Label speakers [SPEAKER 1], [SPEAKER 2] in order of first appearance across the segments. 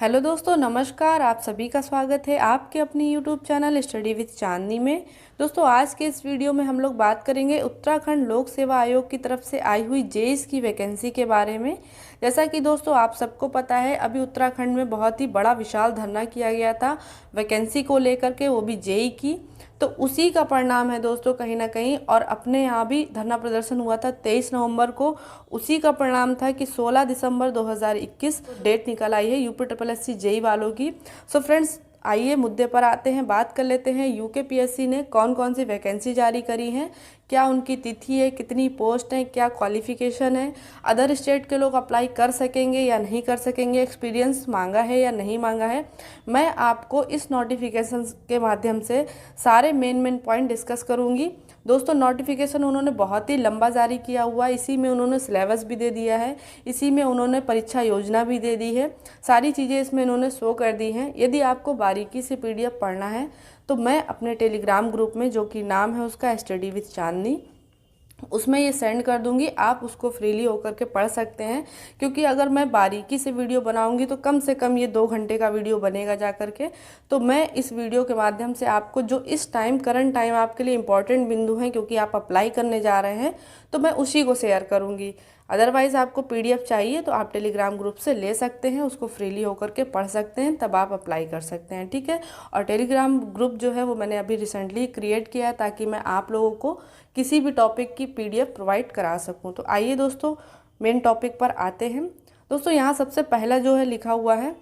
[SPEAKER 1] Hello दोस्तों, नमस्कार। आप सभी का स्वागत है आपके अपनी यूट्यूब चैनल स्टडी विद चांदनी में। दोस्तों, आज के इस वीडियो में हम लोग बात करेंगे उत्तराखंड लोक सेवा आयोग की तरफ से आई हुई जेईई की वैकेंसी के बारे में। जैसा कि दोस्तों आप सबको पता है, अभी उत्तराखंड में बहुत ही बड़ा विशाल धरना किया गया था वैकेंसी को लेकर के, वो भी जेईई की। तो उसी का परिणाम है दोस्तों कहीं ना कहीं, और अपने यहाँ भी धरना प्रदर्शन हुआ था 23 नवंबर को। उसी का परिणाम था कि 16 दिसंबर 2021 डेट निकल आई है यूपीएससी जेईई वालों की। सो फ्रेंड्स, आइए मुद्दे पर आते हैं, बात कर लेते हैं यूकेपीएससी ने कौन कौन सी वैकेंसी जारी करी हैं, क्या उनकी तिथि है, कितनी पोस्ट है, क्या क्वालिफिकेशन है, अदर स्टेट के लोग अप्लाई कर सकेंगे या नहीं कर सकेंगे, एक्सपीरियंस मांगा है या नहीं मांगा है। मैं आपको इस नोटिफिकेशन के माध्यम से सारे मेन पॉइंट डिस्कस करूंगी। दोस्तों, नोटिफिकेशन उन्होंने बहुत ही लंबा जारी किया हुआ है, इसी में उन्होंने सिलेबस भी दे दिया है, इसी में उन्होंने परीक्षा योजना भी दे दी है, सारी चीज़ें इसमें इन्होंने शो कर दी हैं। यदि आपको बारीकी से पीडीएफ पढ़ना है तो मैं अपने टेलीग्राम ग्रुप में, जो कि नाम है उसका स्टडी विद चांदनी, उसमें ये सेंड कर दूंगी, आप उसको फ्रीली होकर के पढ़ सकते हैं। क्योंकि अगर मैं बारीकी से वीडियो बनाऊंगी तो कम से कम ये 2 घंटे का वीडियो बनेगा जा करके। तो मैं इस वीडियो के माध्यम से आपको जो इस टाइम करंट टाइम आपके लिए इंपॉर्टेंट बिंदु हैं, क्योंकि आप अप्लाई करने जा रहे हैं, तो मैं उसी को शेयर करूँगी। अदरवाइज़ आपको पीडीएफ चाहिए तो आप टेलीग्राम ग्रुप से ले सकते हैं, उसको फ्रीली होकर के पढ़ सकते हैं, तब आप अप्लाई कर सकते हैं, ठीक है। और टेलीग्राम ग्रुप जो है वो मैंने अभी रिसेंटली क्रिएट किया है, ताकि मैं आप लोगों को किसी भी टॉपिक की पीडीएफ प्रोवाइड करा सकूं। तो आइए दोस्तों, मेन टॉपिक पर आते हैं। दोस्तों, यहाँ सबसे पहला जो है लिखा हुआ है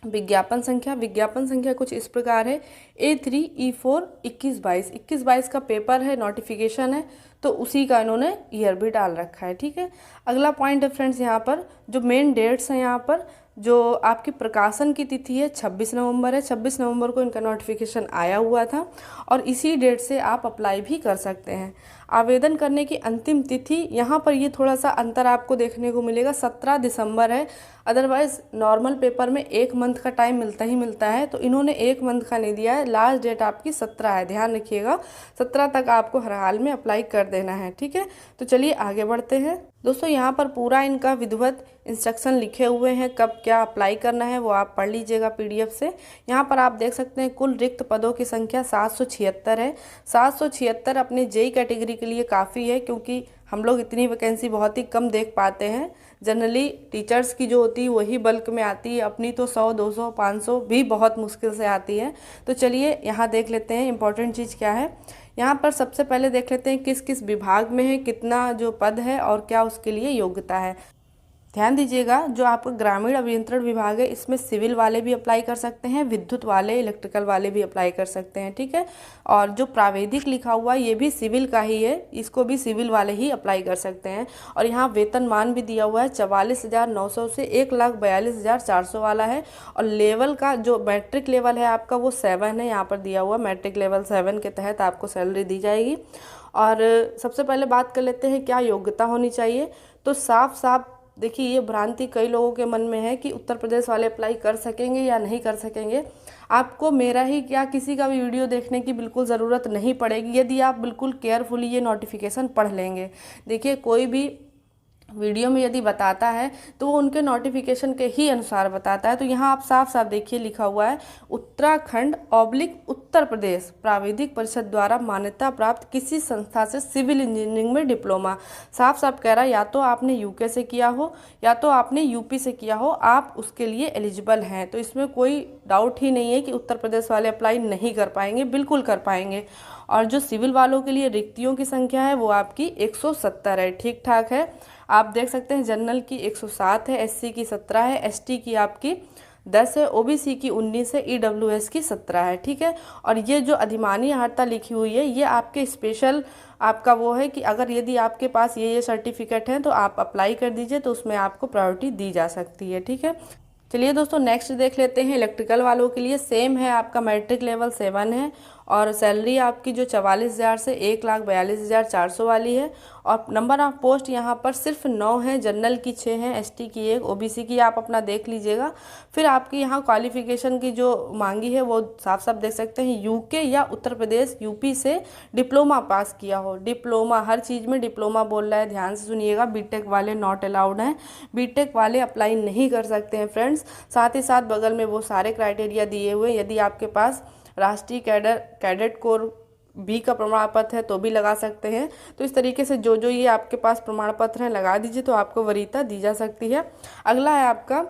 [SPEAKER 1] विज्ञापन संख्या। विज्ञापन संख्या कुछ इस प्रकार है A3E4 21-22। 21-22 का पेपर है, नोटिफिकेशन है, तो उसी का इन्होंने ईयर भी डाल रखा है, ठीक है। अगला पॉइंट है फ्रेंड्स, यहाँ पर जो मेन डेट्स हैं, यहाँ पर जो आपकी प्रकाशन की तिथि है 26 नवंबर है। 26 नवंबर को इनका नोटिफिकेशन आया हुआ था, और इसी डेट से आप अप्लाई भी कर सकते हैं। आवेदन करने की अंतिम तिथि, यहाँ पर ये थोड़ा सा अंतर आपको देखने को मिलेगा, 17 दिसंबर है। अदरवाइज नॉर्मल पेपर में 1 मंथ का टाइम मिलता ही मिलता है, तो इन्होंने 1 मंथ का नहीं दिया है। लास्ट डेट आपकी 17 है, ध्यान रखिएगा, 17 तक आपको हर हाल में अप्लाई कर देना है, ठीक है। तो चलिए आगे बढ़ते हैं। दोस्तों, यहाँ पर पूरा इनका विधिवत इंस्ट्रक्शन लिखे हुए हैं, कब क्या अप्लाई करना है वो आप पढ़ लीजिएगा पीडीएफ से। यहाँ पर आप देख सकते हैं कुल रिक्त पदों की संख्या 776 है। 776 अपने जेईई कैटेगरी के लिए काफ़ी है, क्योंकि हम लोग इतनी वैकेंसी बहुत ही कम देख पाते हैं। जनरली टीचर्स की जो होती है वही बल्क में आती है, अपनी तो 100, 200, 500 भी बहुत मुश्किल से आती है। तो चलिए यहाँ देख लेते हैं इंपॉर्टेंट चीज़ क्या है। यहाँ पर सबसे पहले देख लेते हैं किस किस विभाग में है, कितना जो पद है और क्या उसके लिए योग्यता है। ध्यान दीजिएगा, जो आपका ग्रामीण अभियंत्रण विभाग है, इसमें सिविल वाले भी अप्लाई कर सकते हैं, विद्युत वाले, इलेक्ट्रिकल वाले भी अप्लाई कर सकते हैं, ठीक है। और जो प्राविधिक लिखा हुआ है ये भी सिविल का ही है, इसको भी सिविल वाले ही अप्लाई कर सकते हैं। और यहाँ वेतनमान भी दिया हुआ है 44,900 से 1,42,400 वाला है। और लेवल का जो मैट्रिक लेवल है आपका वो 7 है, यहाँ पर दिया हुआ मैट्रिक लेवल 7 के तहत आपको सैलरी दी जाएगी। और सबसे पहले बात कर लेते हैं क्या योग्यता होनी चाहिए। तो साफ साफ देखिए, ये भ्रांति कई लोगों के मन में है कि उत्तर प्रदेश वाले अप्लाई कर सकेंगे या नहीं कर सकेंगे। आपको मेरा ही क्या, किसी का भी वीडियो देखने की बिल्कुल ज़रूरत नहीं पड़ेगी, यदि आप बिल्कुल केयरफुली ये नोटिफिकेशन पढ़ लेंगे। देखिए, कोई भी वीडियो में यदि बताता है तो वो उनके नोटिफिकेशन के ही अनुसार बताता है। तो यहाँ आप साफ साफ देखिए लिखा हुआ है उत्तराखंड/उत्तर प्रदेश प्राविधिक परिषद द्वारा मान्यता प्राप्त किसी संस्था से सिविल इंजीनियरिंग में डिप्लोमा। साफ साफ कह रहा है, या तो आपने यूके से किया हो या तो आपने यूपी से किया हो, आप उसके लिए एलिजिबल हैं। तो इसमें कोई डाउट ही नहीं है कि उत्तर प्रदेश वाले अप्लाई नहीं कर पाएंगे, बिल्कुल कर पाएंगे। और जो सिविल वालों के लिए रिक्तियों की संख्या है वो आपकी 170 है, ठीक ठाक है। आप देख सकते हैं जनरल की 107 है, एससी की 17 है, एसटी की आपकी 10 है, ओबीसी की 19 है, ईडब्ल्यूएस की 17 है, ठीक है। और ये जो अधिमानी अर्हता लिखी हुई है ये आपके स्पेशल आपका वो है कि अगर यदि आपके पास ये सर्टिफिकेट हैं तो आप अप्लाई कर दीजिए, तो उसमें आपको प्रायोरिटी दी जा सकती है, ठीक है। चलिए दोस्तों, नेक्स्ट देख लेते हैं। इलेक्ट्रिकल वालों के लिए सेम है, आपका मैट्रिक लेवल 7 है। और सैलरी आपकी जो 44,000 से 1,42,400 वाली है। और नंबर ऑफ पोस्ट यहाँ पर सिर्फ 9 है, जनरल की 6 हैं, एसटी की 1, ओबीसी की आप अपना देख लीजिएगा। फिर आपकी यहाँ क्वालिफिकेशन की जो मांगी है वो साफ साफ देख सकते हैं, यूके या उत्तर प्रदेश यूपी से डिप्लोमा पास किया हो। डिप्लोमा, हर चीज़ में डिप्लोमा बोल रहा है, ध्यान से सुनिएगा। बीटेक वाले नॉट अलाउड हैं, बीटेक वाले अप्लाई नहीं कर सकते हैं फ्रेंड्स। साथ ही साथ बगल में वो सारे क्राइटेरिया दिए हुए हैं। यदि आपके पास राष्ट्रीय कैडेट कोर बी का प्रमाण पत्र है तो भी लगा सकते हैं। तो इस तरीके से जो जो ये आपके पास प्रमाण पत्र हैं लगा दीजिए, तो आपको वरीयता दी जा सकती है। अगला है आपका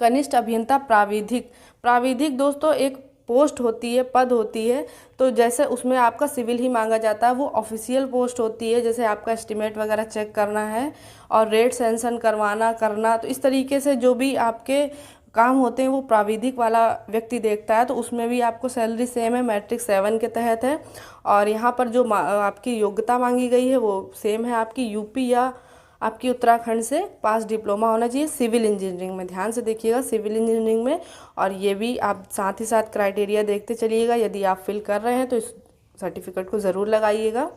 [SPEAKER 1] कनिष्ठ अभियंता प्राविधिक। प्राविधिक दोस्तों एक पोस्ट होती है, पद होती है। तो जैसे उसमें आपका सिविल ही मांगा जाता है, वो ऑफिशियल पोस्ट होती है। जैसे आपका एस्टीमेट वगैरह चेक करना है और रेट सेंशन करना, तो इस तरीके से जो भी आपके काम होते हैं वो प्राविधिक वाला व्यक्ति देखता है। तो उसमें भी आपको सैलरी सेम है, मैट्रिक 7 के तहत है। और यहाँ पर जो आपकी योग्यता मांगी गई है वो सेम है, आपकी यूपी या आपकी उत्तराखंड से पास डिप्लोमा होना चाहिए सिविल इंजीनियरिंग में। ध्यान से देखिएगा, सिविल इंजीनियरिंग में। और ये भी आप साथ ही साथ क्राइटेरिया देखते चलिएगा। यदि आप फिल कर रहे हैं तो इस सर्टिफिकेट को ज़रूर लगाइएगा।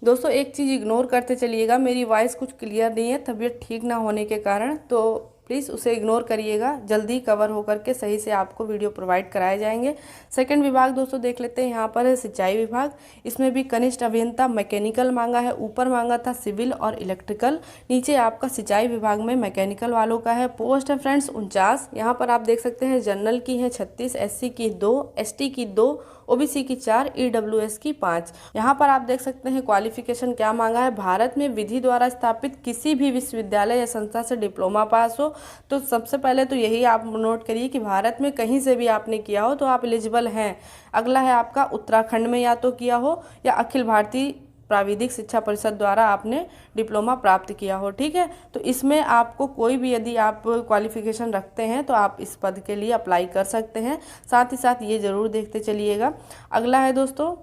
[SPEAKER 1] दोस्तों एक चीज़ इग्नोर करते चलिएगा, मेरी वॉइस कुछ क्लियर नहीं है तबीयत ठीक ना होने के कारण, तो प्लीज़ उसे इग्नोर करिएगा। जल्दी कवर होकर के सही से आपको वीडियो प्रोवाइड कराए जाएंगे। सेकंड विभाग दोस्तों देख लेते हैं, यहाँ पर है सिंचाई विभाग। इसमें भी कनिष्ठ अभियंता मैकेनिकल मांगा है, ऊपर मांगा था सिविल और इलेक्ट्रिकल, नीचे आपका सिंचाई विभाग में मैकेनिकल वालों का है। पोस्ट है फ्रेंड्स 49। यहाँ पर आप देख सकते हैं जनरल की है 36, एससी की 2, एसटी की 2, ओबीसी की 4, ईडब्ल्यूएस की 5। यहाँ पर आप देख सकते हैं क्वालिफिकेशन क्या मांगा है, भारत में विधि द्वारा स्थापित किसी भी विश्वविद्यालय या संस्था से डिप्लोमा पास हो। तो सबसे पहले तो यही आप नोट करिए कि भारत में कहीं से भी आपने किया हो तो आप एलिजिबल हैं। अगला है आपका उत्तराखंड में या तो किया हो या अखिल भारतीय प्राविधिक शिक्षा परिषद द्वारा आपने डिप्लोमा प्राप्त किया हो, ठीक है। तो इसमें आपको कोई भी यदि आप क्वालिफिकेशन रखते हैं तो आप इस पद के लिए अप्लाई कर सकते हैं। साथ ही साथ ये ज़रूर देखते चलिएगा। अगला है दोस्तों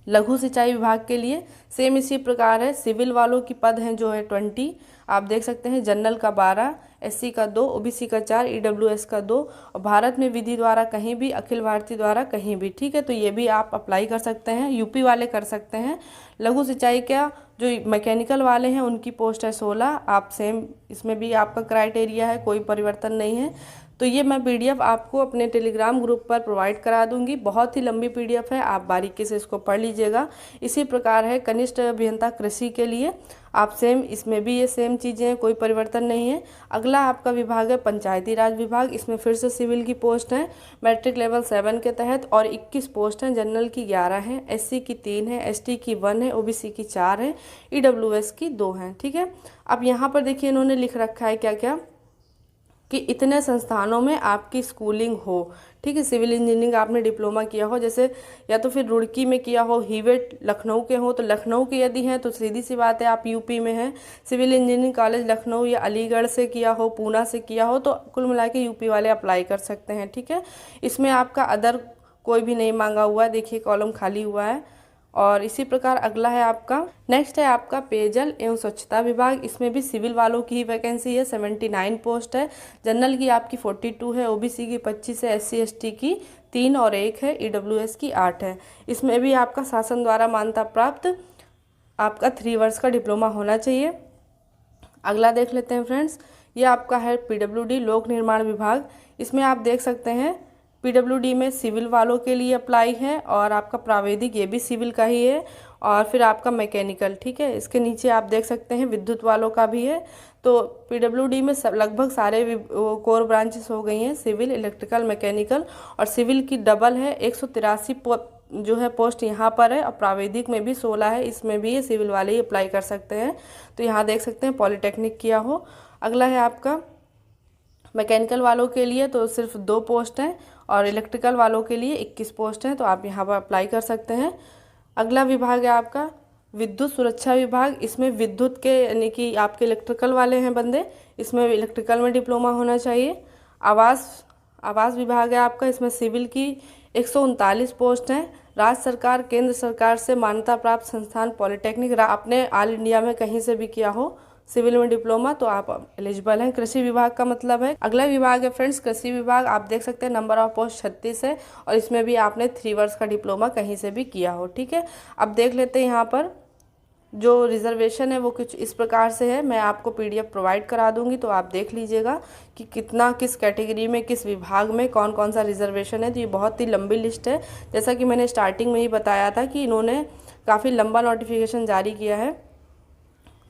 [SPEAKER 1] लघु सिंचाई विभाग के लिए, सेम इसी प्रकार है। सिविल वालों की पद हैं जो है 20, आप देख सकते हैं। जनरल का 12, एससी का 2, ओबीसी का 4, ईडब्ल्यूएस का 2, और भारत में विधि द्वारा कहीं भी, अखिल भारतीय द्वारा कहीं भी, ठीक है। तो ये भी आप अप्लाई कर सकते हैं, यूपी वाले कर सकते हैं। लघु सिंचाई का जो मैकेनिकल वाले हैं उनकी पोस्ट है 16, आप सेम इसमें भी आपका क्राइटेरिया है, कोई परिवर्तन नहीं है। तो ये मैं पीडीएफ आपको अपने टेलीग्राम ग्रुप पर प्रोवाइड करा दूंगी। बहुत ही लंबी पीडीएफ है, आप बारीकी से इसको पढ़ लीजिएगा। इसी प्रकार है कनिष्ठ अभियंता कृषि के लिए, आप सेम इसमें भी ये सेम चीज़ें हैं, कोई परिवर्तन नहीं है। अगला आपका विभाग है पंचायती राज विभाग। इसमें फिर से सिविल की पोस्ट है मैट्रिक लेवल 7 के तहत, और 21 पोस्ट हैं। जनरल की 11 हैं, एससी की 3 है, एसटी की 1 है, ओबीसी की 4 है, ईडब्ल्यूएस की 2 हैं, ठीक है। अब यहाँ पर देखिए इन्होंने लिख रखा है क्या क्या, कि इतने संस्थानों में आपकी स्कूलिंग हो, ठीक है। सिविल इंजीनियरिंग आपने डिप्लोमा किया हो, जैसे या तो फिर रुड़की में किया हो, हीवेट लखनऊ के हो तो लखनऊ के यदि हैं तो सीधी सी बात है आप यूपी में हैं। सिविल इंजीनियरिंग कॉलेज लखनऊ या अलीगढ़ से किया हो, पूना से किया हो, तो कुल मिला के यूपी वाले अप्लाई कर सकते हैं, ठीक है। इसमें आपका अदर कोई भी नहीं मांगा हुआ है, देखिए कॉलम खाली हुआ है। और इसी प्रकार अगला है आपका, नेक्स्ट है आपका पेयजल एवं स्वच्छता विभाग। इसमें भी सिविल वालों की ही वैकेंसी है, 79 पोस्ट है। जनरल की आपकी 42 है, ओबीसी की 25 है, एससी एसटी की 3 और 1 है, ईडब्ल्यूएस की 8 है। इसमें भी आपका शासन द्वारा मान्यता प्राप्त आपका 3 वर्ष का डिप्लोमा होना चाहिए। अगला देख लेते हैं फ्रेंड्स, ये आपका है पीडब्ल्यूडी लोक निर्माण विभाग। इसमें आप देख सकते हैं पीडब्ल्यूडी में सिविल वालों के लिए अप्लाई है, और आपका प्राविधिक ये भी सिविल का ही है, और फिर आपका मैकेनिकल, ठीक है। इसके नीचे आप देख सकते हैं विद्युत वालों का भी है। तो पीडब्ल्यूडी में लगभग सारे कोर ब्रांचेस हो गई हैं, सिविल, इलेक्ट्रिकल, मैकेनिकल, और सिविल की डबल है 183 जो है पोस्ट यहाँ पर है, और प्राविधिक में भी 16 है, इसमें भी ये सिविल वाले ही अप्लाई कर सकते हैं। तो यहाँ देख सकते हैं पॉलीटेक्निक किया हो। अगला है आपका मैकेनिकल वालों के लिए तो सिर्फ 2 पोस्ट हैं, और इलेक्ट्रिकल वालों के लिए 21 पोस्ट हैं, तो आप यहाँ पर अप्लाई कर सकते हैं। अगला विभाग है आपका विद्युत सुरक्षा विभाग। इसमें विद्युत के यानी कि आपके इलेक्ट्रिकल वाले हैं बंदे, इसमें इलेक्ट्रिकल में डिप्लोमा होना चाहिए। आवास विभाग है आपका, इसमें सिविल की 139 पोस्ट हैं। राज्य सरकार, केंद्र सरकार से मान्यता प्राप्त संस्थान, पॉलीटेक्निक, आपने ऑल इंडिया में कहीं से भी किया हो सिविल में डिप्लोमा, तो आप एलिजिबल हैं। कृषि विभाग का मतलब है। अगला विभाग है फ्रेंड्स कृषि विभाग। आप देख सकते हैं नंबर ऑफ पोस्ट 36 है और इसमें भी आपने 3 वर्ष का डिप्लोमा कहीं से भी किया हो। ठीक है, अब देख लेते हैं यहाँ पर जो रिजर्वेशन है वो कुछ इस प्रकार से है। मैं आपको PDF प्रोवाइड करा दूंगी, तो आप देख लीजिएगा कि कितना किस कैटेगरी में किस विभाग में कौन कौन सा रिजर्वेशन है। तो ये बहुत ही लंबी लिस्ट है, जैसा कि मैंने स्टार्टिंग में ही बताया था कि इन्होंने काफ़ी लंबा नोटिफिकेशन जारी किया है।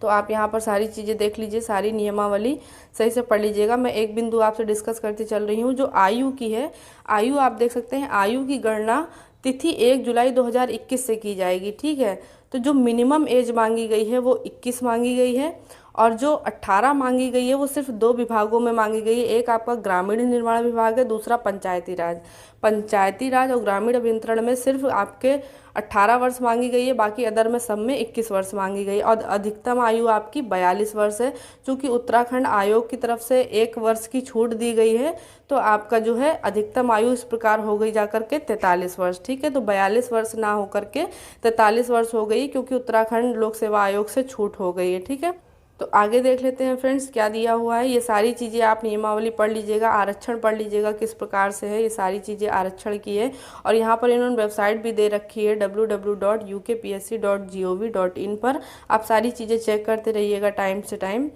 [SPEAKER 1] तो आप यहाँ पर सारी चीज़ें देख लीजिए, सारी नियमावली सही से पढ़ लीजिएगा। मैं एक बिंदु आपसे डिस्कस करती चल रही हूँ, जो आयु की है। आयु आप देख सकते हैं, आयु की गणना तिथि 1 जुलाई 2021 से की जाएगी। ठीक है, तो जो मिनिमम एज मांगी गई है वो 21 मांगी गई है और जो 18 मांगी गई है वो सिर्फ 2 विभागों में मांगी गई है। एक आपका ग्रामीण निर्माण विभाग है, दूसरा पंचायती राज। पंचायती राज और ग्रामीण अभियंत्रण में सिर्फ आपके 18 वर्ष मांगी गई है, बाकी अदर में सब में 21 वर्ष मांगी गई और अधिकतम आयु आपकी 42 वर्ष है। चूँकि उत्तराखंड आयोग की तरफ से 1 वर्ष की छूट दी गई है, तो आपका जो है अधिकतम आयु इस प्रकार हो गई जाकर के 43 वर्ष। ठीक है, तो 42 वर्ष ना होकर के 43 वर्ष हो गई, क्योंकि उत्तराखंड लोक सेवा आयोग से छूट हो गई है। ठीक है, तो आगे देख लेते हैं फ्रेंड्स क्या दिया हुआ है। ये सारी चीज़ें आप नियमावली पढ़ लीजिएगा, आरक्षण पढ़ लीजिएगा किस प्रकार से है। ये सारी चीज़ें आरक्षण की है और यहाँ पर इन्होंने वेबसाइट भी दे रखी है www.ukpsc.gov.in पर। आप सारी चीज़ें चेक करते रहिएगा टाइम से टाइम।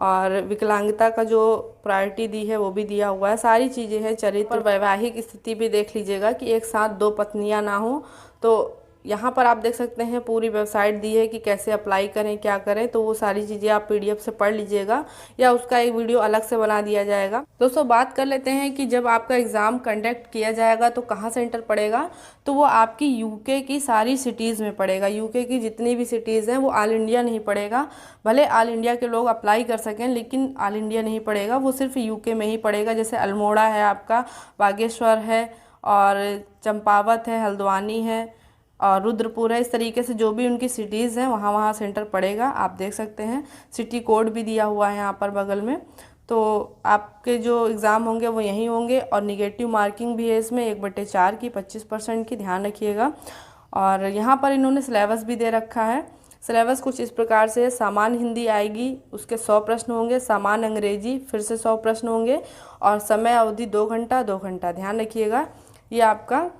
[SPEAKER 1] और विकलांगता का जो प्रायोरिटी दी है वो भी दिया हुआ है, सारी चीज़ें हैं। चरित्र और वैवाहिक स्थिति भी देख लीजिएगा कि एक साथ 2 पत्नियां ना हो। तो यहाँ पर आप देख सकते हैं पूरी वेबसाइट दी है कि कैसे अप्लाई करें, क्या करें। तो वो सारी चीज़ें आप PDF से पढ़ लीजिएगा या उसका एक वीडियो अलग से बना दिया जाएगा। दोस्तों बात कर लेते हैं कि जब आपका एग्ज़ाम कंडक्ट किया जाएगा तो कहाँ सेंटर पड़ेगा। तो वो आपकी UK की सारी सिटीज़ में पड़ेगा। UK की जितनी भी सिटीज़ हैं वो ऑल इंडिया नहीं पड़ेगा। भले ऑल इंडिया के लोग अप्लाई कर सकें, लेकिन ऑल इंडिया नहीं पड़ेगा, वो सिर्फ UK में ही पड़ेगा। जैसे अल्मोड़ा है आपका, बागेश्वर है और चंपावत है, हल्द्वानी है और रुद्रपुर है। इस तरीके से जो भी उनकी सिटीज़ हैं वहाँ वहाँ सेंटर पड़ेगा। आप देख सकते हैं सिटी कोड भी दिया हुआ है यहाँ पर बगल में। तो आपके जो एग्ज़ाम होंगे वो यहीं होंगे और निगेटिव मार्किंग भी है इसमें 1/4 की 25% की, ध्यान रखिएगा। और यहाँ पर इन्होंने सिलेबस भी दे रखा है। सिलेबस कुछ इस प्रकार से है। सामान्य हिंदी आएगी, उसके 100 प्रश्न होंगे। सामान्य अंग्रेजी फिर से 100 प्रश्न होंगे और समय अवधि 2 घंटा 2 घंटा, ध्यान रखिएगा। ये आपका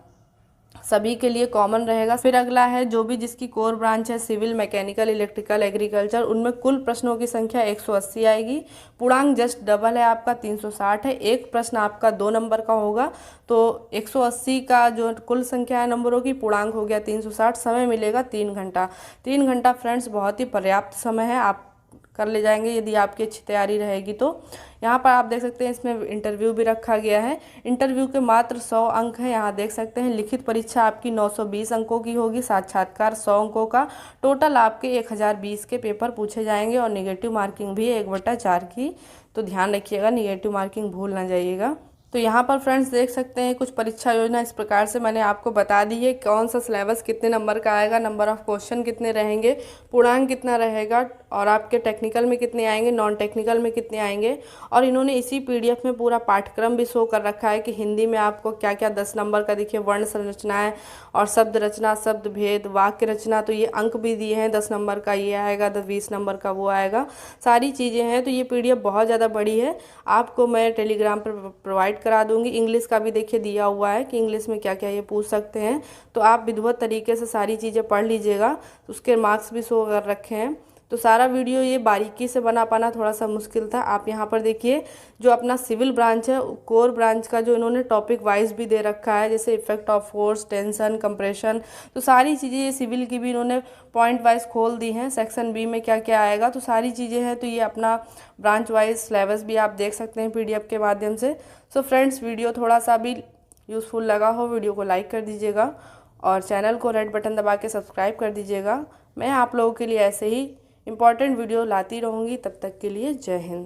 [SPEAKER 1] सभी के लिए कॉमन रहेगा। फिर अगला है जो भी जिसकी कोर ब्रांच है, सिविल, मैकेनिकल, इलेक्ट्रिकल, एग्रीकल्चर, उनमें कुल प्रश्नों की संख्या 180 आएगी। पूर्णांक जस्ट डबल है आपका, 360 है। एक प्रश्न आपका 2 नंबर का होगा, तो 180 का जो कुल संख्या है नंबरों की, पूर्णांक हो गया 360। समय मिलेगा 3 घंटा। 3 घंटा फ्रेंड्स बहुत ही पर्याप्त समय है, आप कर ले जाएंगे यदि आपकी अच्छी तैयारी रहेगी तो। यहाँ पर आप देख सकते हैं इसमें इंटरव्यू भी रखा गया है। इंटरव्यू के मात्र 100 अंक हैं, यहाँ देख सकते हैं। लिखित परीक्षा आपकी 920 अंकों की होगी, साक्षात्कार 100 अंकों का। टोटल आपके 1020 के पेपर पूछे जाएंगे और निगेटिव मार्किंग भी 1/4 की। तो ध्यान रखिएगा, निगेटिव मार्किंग भूल ना जाइएगा। तो यहाँ पर फ्रेंड्स देख सकते हैं कुछ परीक्षा योजना इस प्रकार से मैंने आपको बता दी है। कौन सा सिलेबस कितने नंबर का आएगा, नंबर ऑफ क्वेश्चन कितने रहेंगे, पूर्णांक कितना रहेगा और आपके टेक्निकल में कितने आएंगे, नॉन टेक्निकल में कितने आएंगे। और इन्होंने इसी PDF में पूरा पाठ्यक्रम भी शो कर रखा है कि हिंदी में आपको क्या क्या 10 नंबर का, देखिए वर्ण संरचनाएँ और शब्द रचना, शब्द भेद, वाक्य रचना, तो ये अंक भी दिए हैं। 10 नंबर का ये आएगा, 20 नंबर का वो आएगा, सारी चीज़ें हैं। तो ये PDF बहुत ज़्यादा बड़ी है, आपको मैं टेलीग्राम पर प्रोवाइड करा दूंगी। इंग्लिश का भी देखिए दिया हुआ है कि इंग्लिश में क्या क्या ये पूछ सकते हैं। तो आप विधिवत तरीके से सारी चीज़ें पढ़ लीजिएगा। उसके मार्क्स भी शो कर रखे हैं। तो सारा वीडियो ये बारीकी से बना पाना थोड़ा सा मुश्किल था। आप यहाँ पर देखिए जो अपना सिविल ब्रांच है, कोर ब्रांच का जो इन्होंने टॉपिक वाइज भी दे रखा है, जैसे effect of force, tension, compression, तो सारी चीज़ें ये सिविल की भी इन्होंने पॉइंट वाइज खोल दी हैं। सेक्शन B में क्या क्या आएगा, तो सारी चीज़ें हैं। तो ये अपना ब्रांच वाइज सिलेबस भी आप देख सकते हैं PDF के माध्यम से। सो फ्रेंड्स वीडियो थोड़ा सा भी यूज़फुल लगा हो, वीडियो को लाइक कर दीजिएगा और चैनल को रेड बटन दबा के सब्सक्राइब कर दीजिएगा। मैं आप लोगों के लिए ऐसे ही इंपॉर्टेंट वीडियो लाती रहूँगी। तब तक के लिए जय हिंद।